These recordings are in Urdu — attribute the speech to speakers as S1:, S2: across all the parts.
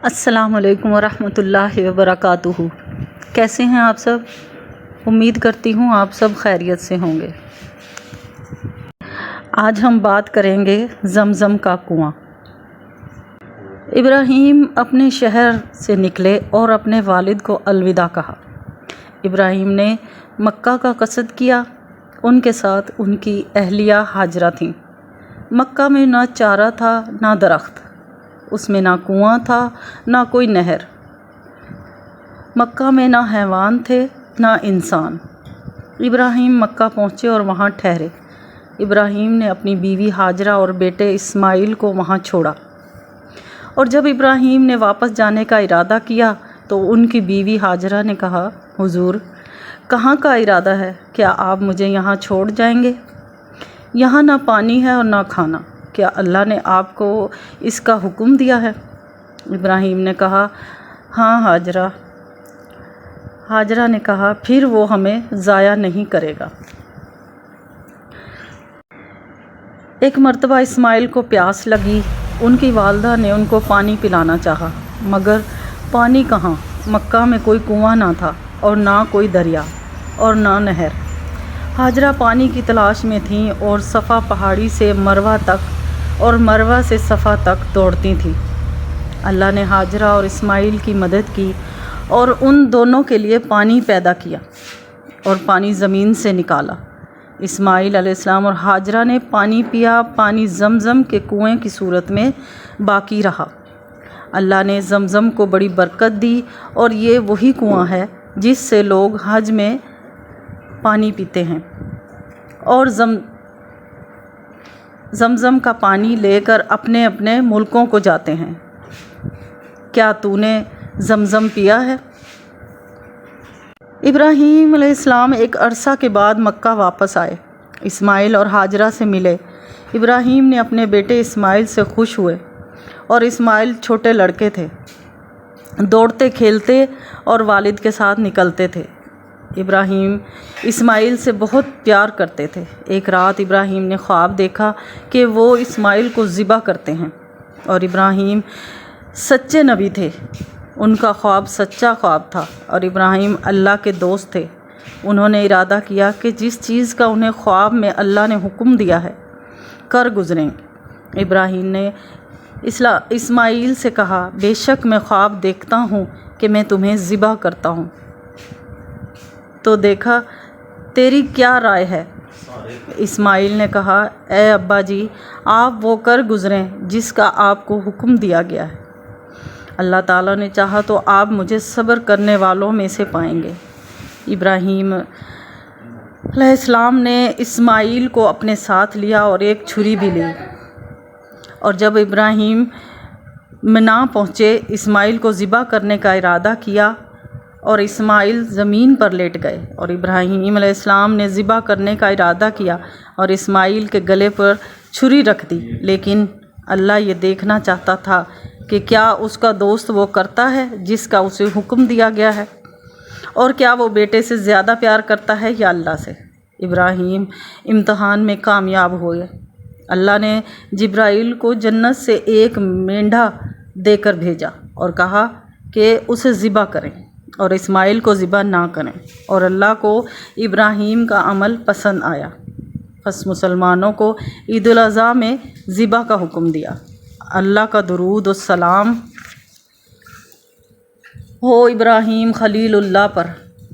S1: السلام علیکم ورحمۃ اللہ وبرکاتہ۔ کیسے ہیں آپ سب؟ امید کرتی ہوں آپ سب خیریت سے ہوں گے۔ آج ہم بات کریں گے زمزم کا کنواں۔ ابراہیم اپنے شہر سے نکلے اور اپنے والد کو الوداع کہا۔ ابراہیم نے مکہ کا قصد کیا۔ ان کے ساتھ ان کی اہلیہ ہاجرہ تھیں۔ مکہ میں نہ چارہ تھا نہ درخت، اس میں نہ کنواں تھا نہ کوئی نہر۔ مکہ میں نہ حیوان تھے نہ انسان۔ ابراہیم مکہ پہنچے اور وہاں ٹھہرے۔ ابراہیم نے اپنی بیوی ہاجرہ اور بیٹے اسماعیل کو وہاں چھوڑا، اور جب ابراہیم نے واپس جانے کا ارادہ کیا تو ان کی بیوی ہاجرہ نے کہا، حضور کہاں کا ارادہ ہے؟ کیا آپ مجھے یہاں چھوڑ جائیں گے؟ یہاں نہ پانی ہے اور نہ کھانا۔ کیا اللہ نے آپ کو اس کا حکم دیا ہے؟ ابراہیم نے کہا، ہاں ہاجرہ۔ ہاجرہ نے کہا، پھر وہ ہمیں ضائع نہیں کرے گا۔ ایک مرتبہ اسماعیل کو پیاس لگی۔ ان کی والدہ نے ان کو پانی پلانا چاہا، مگر پانی کہاں؟ مکہ میں کوئی کنواں نہ تھا اور نہ کوئی دریا اور نہ نہر۔ ہاجرہ پانی کی تلاش میں تھیں اور صفا پہاڑی سے مروہ تک اور مروہ سے صفا تک دوڑتی تھیں۔ اللہ نے ہاجرہ اور اسماعیل کی مدد کی اور ان دونوں کے لیے پانی پیدا کیا اور پانی زمین سے نکالا۔ اسماعیل علیہ السلام اور ہاجرہ نے پانی پیا۔ پانی زمزم کے کنویں کی صورت میں باقی رہا۔ اللہ نے زمزم کو بڑی برکت دی، اور یہ وہی کنواں ہے جس سے لوگ حج میں پانی پیتے ہیں اور زمزم کا پانی لے کر اپنے اپنے ملکوں کو جاتے ہیں۔ کیا تو نے زمزم پیا ہے؟ ابراہیم علیہ السلام ایک عرصہ کے بعد مکہ واپس آئے۔ اسماعیل اور ہاجرہ سے ملے۔ ابراہیم نے اپنے بیٹے اسماعیل سے خوش ہوئے، اور اسماعیل چھوٹے لڑکے تھے، دوڑتے کھیلتے اور والد کے ساتھ نکلتے تھے۔ ابراہیم اسماعیل سے بہت پیار کرتے تھے۔ ایک رات ابراہیم نے خواب دیکھا کہ وہ اسماعیل کو ذبح کرتے ہیں، اور ابراہیم سچے نبی تھے۔ ان کا خواب سچا خواب تھا، اور ابراہیم اللہ کے دوست تھے۔ انہوں نے ارادہ کیا کہ جس چیز کا انہیں خواب میں اللہ نے حکم دیا ہے کر گزریں گے۔ ابراہیم نے اسماعیل سے کہا، بے شک میں خواب دیکھتا ہوں کہ میں تمہیں ذبح کرتا ہوں، تو دیکھا تیری کیا رائے ہے؟ اسماعیل نے کہا، اے ابا جی، آپ وہ کر گزریں جس کا آپ کو حکم دیا گیا ہے۔ اللہ تعالیٰ نے چاہا تو آپ مجھے صبر کرنے والوں میں سے پائیں گے۔ ابراہیم علیہ السلام نے اسماعیل کو اپنے ساتھ لیا اور ایک چھری بھی لی، اور جب ابراہیم منا پہنچے، اسماعیل کو ذبح کرنے کا ارادہ کیا، اور اسماعیل زمین پر لیٹ گئے، اور ابراہیم علیہ السلام نے ذبح کرنے کا ارادہ کیا اور اسماعیل کے گلے پر چھری رکھ دی، لیکن اللہ یہ دیکھنا چاہتا تھا کہ کیا اس کا دوست وہ کرتا ہے جس کا اسے حکم دیا گیا ہے، اور کیا وہ بیٹے سے زیادہ پیار کرتا ہے یا اللہ سے۔ ابراہیم امتحان میں کامیاب ہوئے۔ اللہ نے جبرائیل کو جنت سے ایک مینڈھا دے کر بھیجا اور کہا کہ اسے ذبح کریں، اور اسماعیل کو ذبح نہ کریں، اور اللہ کو ابراہیم کا عمل پسند آیا۔ پس مسلمانوں کو عید الاضحیٰ میں ذبح کا حکم دیا۔ اللہ کا درود و سلام ہو ابراہیم خلیل اللہ پر،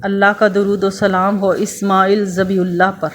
S1: اللہ کا درود و سلام ہو اسماعیل ذبیح اللہ پر۔